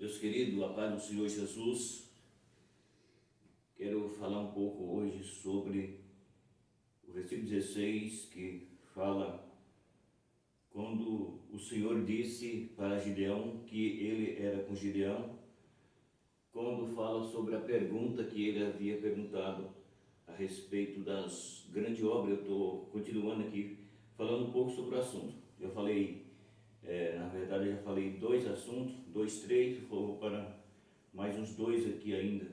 Deus querido, a paz do Senhor Jesus, quero falar um pouco hoje sobre o versículo 16, que fala quando o Senhor disse para Gideão que ele era com Gideão, quando fala sobre a pergunta que ele havia perguntado a respeito das grandes obras. Eu estou continuando aqui falando um pouco sobre o assunto. Eu falei, na verdade eu já falei 2 assuntos, 2, 3, vou para mais uns 2 aqui ainda.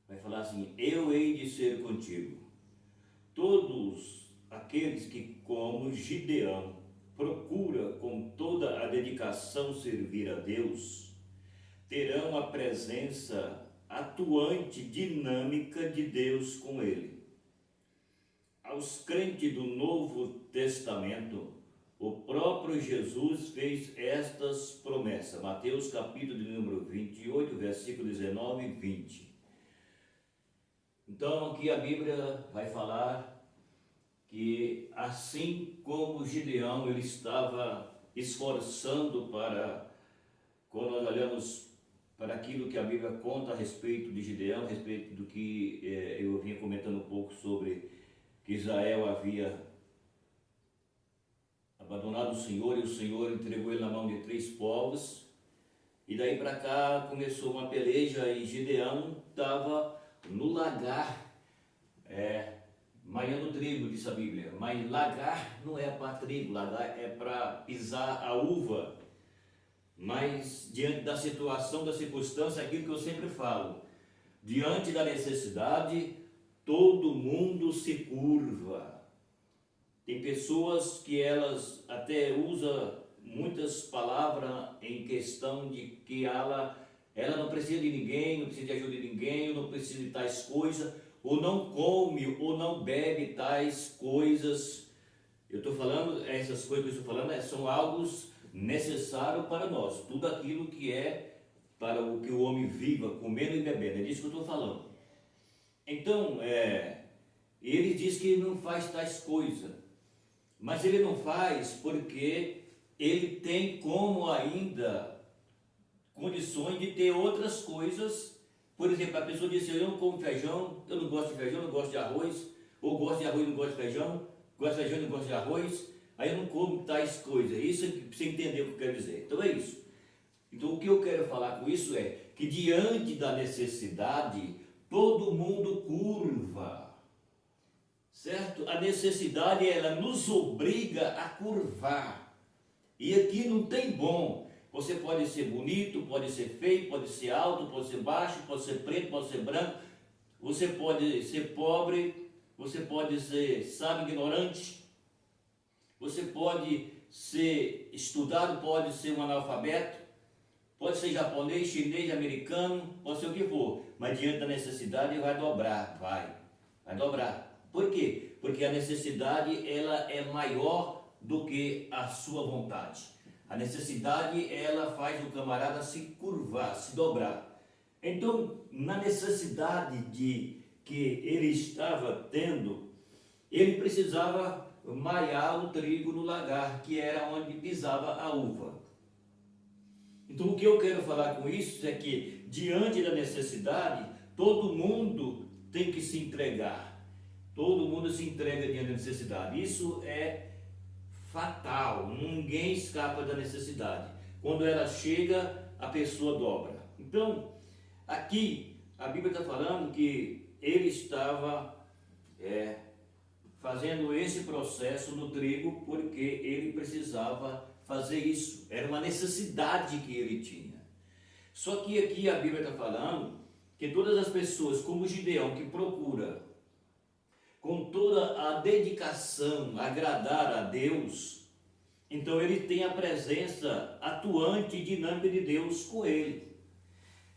Vai falar assim: eu hei de ser contigo. Todos aqueles que, como Gideão, procura com toda a dedicação servir a Deus, terão a presença atuante, dinâmica de Deus com ele. Aos crentes do Novo Testamento, o próprio Jesus fez estas promessas. Mateus capítulo de número 28, versículo 19 e 20. Então aqui a Bíblia vai falar que assim como Gideão ele estava esforçando para, quando nós olhamos para aquilo que a Bíblia conta a respeito de Gideão, a respeito do que eu vinha comentando um pouco sobre que Israel havia abandonado o Senhor e o Senhor entregou ele na mão de 3 povos, e daí para cá começou uma peleja e Gideão estava no lagar, malhando trigo, diz a Bíblia, mas lagar não é para trigo, lagar é para pisar a uva. Mas diante da situação, da circunstância, aquilo que eu sempre falo, diante da necessidade, todo mundo se curva. Tem pessoas que elas até usam muitas palavras em questão de que ela não precisa de ninguém, não precisa de ajuda de ninguém, não precisa de tais coisas, ou não come, ou não bebe tais coisas. Eu estou falando, essas coisas que eu estou falando são algo necessário para nós, tudo aquilo que é para o que o homem viva, comendo e bebendo, é disso que eu estou falando. Então, ele diz que não faz tais coisas, mas ele não faz porque ele tem como ainda condições de ter outras coisas. Por exemplo, a pessoa diz assim: eu não como feijão, eu não gosto de feijão, eu não gosto de arroz, ou gosto de arroz e não gosto de feijão, gosto de feijão e não gosto de arroz, aí eu não como tais coisas. Isso é para você entender o que eu quero dizer. Então é isso. Então o que eu quero falar com isso é que diante da necessidade, todo mundo curva, certo? A necessidade, ela nos obriga a curvar. E aqui não tem bom. Você pode ser bonito, pode ser feio, pode ser alto, pode ser baixo, pode ser preto, pode ser branco. Você pode ser pobre, você pode ser sábio, ignorante. Você pode ser estudado, pode ser um analfabeto, pode ser japonês, chinês, americano, pode ser o que for. Mas diante da necessidade vai dobrar, vai dobrar. Por quê? Porque a necessidade, ela é maior do que a sua vontade. A necessidade, ela faz o camarada se curvar, se dobrar. Então, na necessidade que ele estava tendo, ele precisava malhar o trigo no lagar, que era onde pisava a uva. Então, o que eu quero falar com isso é que, diante da necessidade, todo mundo tem que se entregar. Todo mundo se entrega diante da necessidade. Isso é fatal, ninguém escapa da necessidade. Quando ela chega, a pessoa dobra. Então, aqui a Bíblia está falando que ele estava fazendo esse processo no trigo porque ele precisava fazer isso. Era uma necessidade que ele tinha. Só que aqui a Bíblia está falando que todas as pessoas, como Gideão, que procura com toda a dedicação agradar a Deus, então ele tem a presença atuante e dinâmica de Deus com ele.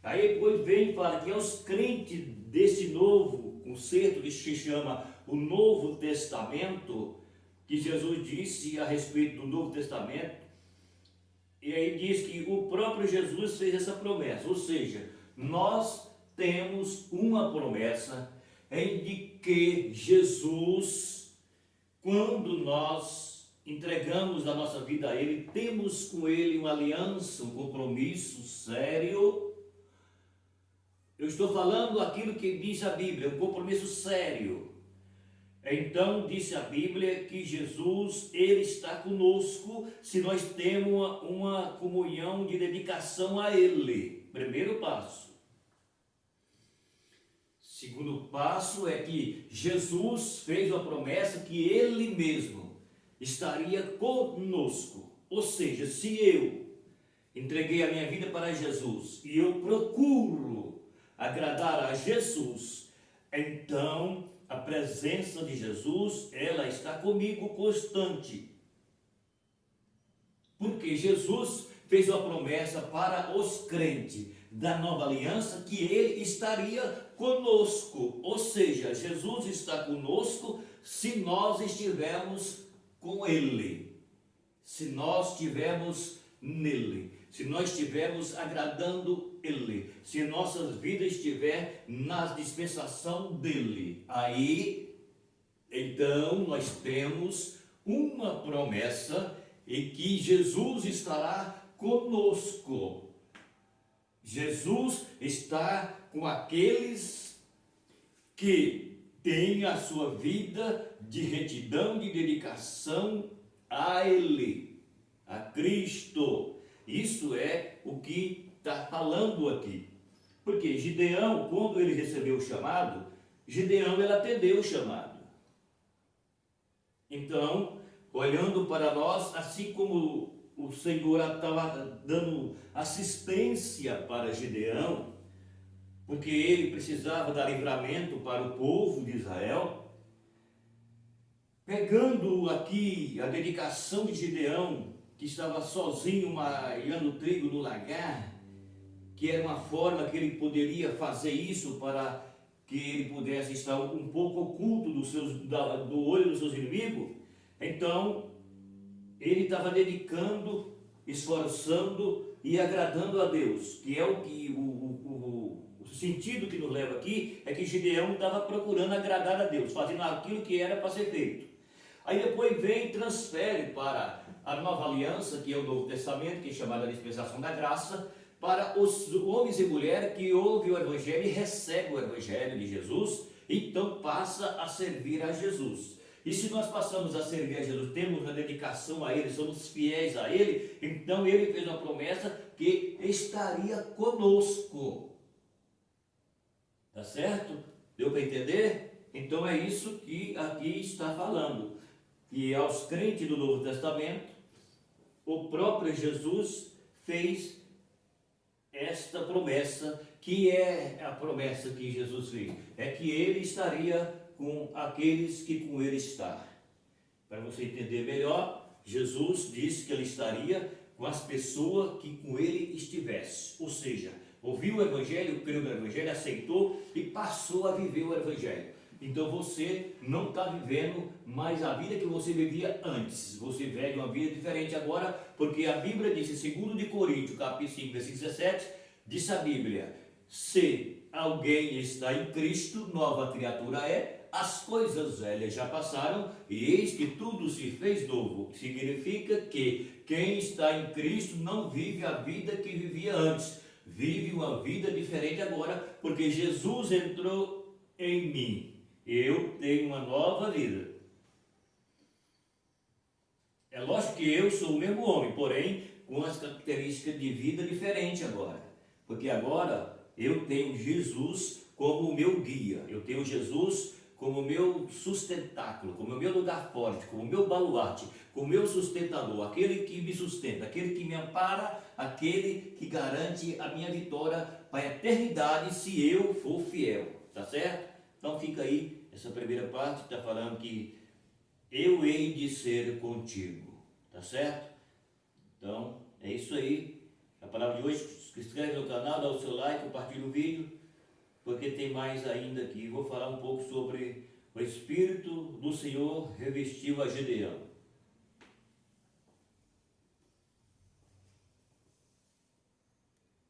Aí depois vem e fala que aos crentes desse novo concerto que se chama o Novo Testamento, que Jesus disse a respeito do Novo Testamento, e aí diz que o próprio Jesus fez essa promessa, ou seja, nós temos uma promessa em de que Jesus, quando nós entregamos a nossa vida a Ele, temos com Ele uma aliança, um compromisso sério. Eu estou falando aquilo que diz a Bíblia, um compromisso sério. Então, disse a Bíblia que Jesus, Ele está conosco se nós temos uma comunhão de dedicação a Ele. Primeiro passo. Segundo passo é que Jesus fez uma promessa que Ele mesmo estaria conosco. Ou seja, se eu entreguei a minha vida para Jesus e eu procuro agradar a Jesus, então a presença de Jesus, ela está comigo constante. Porque Jesus fez uma promessa para os crentes da nova aliança que Ele estaria conosco. Ou seja, Jesus está conosco se nós estivermos com Ele. Se nós estivermos nele. Se nós estivermos agradando Ele, se nossas vidas estiver na dispensação dEle, aí, então, nós temos uma promessa em que Jesus estará conosco. Jesus está com aqueles que têm a sua vida de retidão, de dedicação a Ele, a Cristo. Isso é o que está falando aqui. Porque Gideão, quando ele recebeu o chamado, Gideão ele atendeu o chamado. Então, olhando para nós, assim como o Senhor estava dando assistência para Gideão, porque ele precisava dar livramento para o povo de Israel, pegando aqui a dedicação de Gideão, que estava sozinho malhando trigo no lagar, que era uma forma que ele poderia fazer isso para que ele pudesse estar um pouco oculto do olho dos seus inimigos. Então, ele estava dedicando, esforçando e agradando a Deus, que é o que o sentido que nos leva aqui é que Gideão estava procurando agradar a Deus, fazendo aquilo que era para ser feito. Aí depois vem e transfere para a nova aliança, que é o Novo Testamento, que é chamada dispensação da graça, para os homens e mulheres que ouvem o Evangelho e recebem o Evangelho de Jesus, então passa a servir a Jesus. E se nós passamos a servir a Jesus, temos uma dedicação a Ele, somos fiéis a Ele, então Ele fez uma promessa que estaria conosco. Tá certo? Deu para entender? Então é isso que aqui está falando. E aos crentes do Novo Testamento, o próprio Jesus fez esta promessa, que é a promessa que Jesus fez, é que Ele estaria com aqueles que com Ele está. Para você entender melhor, Jesus disse que Ele estaria com as pessoas que com Ele estivesse, ou seja, ouviu o Evangelho, creu no Evangelho, aceitou e passou a viver o Evangelho. Então você não está vivendo mais a vida que você vivia antes. Você vive uma vida diferente agora, porque a Bíblia diz, em 2 de Coríntios, capítulo 5, versículo 17, diz a Bíblia: se alguém está em Cristo, nova criatura é, as coisas velhas já passaram, e eis que tudo se fez novo. Significa que quem está em Cristo não vive a vida que vivia antes, vive uma vida diferente agora, porque Jesus entrou em mim. Eu tenho uma nova vida. É lógico que eu sou o mesmo homem, porém com as características de vida diferentes agora. Porque agora eu tenho Jesus como o meu guia, eu tenho Jesus como o meu sustentáculo, como o meu lugar forte, como o meu baluarte, como o meu sustentador, aquele que me sustenta, aquele que me ampara, aquele que garante a minha vitória para a eternidade se eu for fiel, tá certo? Então fica aí, essa primeira parte está falando que eu hei de ser contigo, tá certo? Então é isso aí, a palavra de hoje. Se inscreve no canal, dá o seu like, compartilha o vídeo, porque tem mais ainda aqui. Vou falar um pouco sobre o Espírito do Senhor revestiu a Gideão.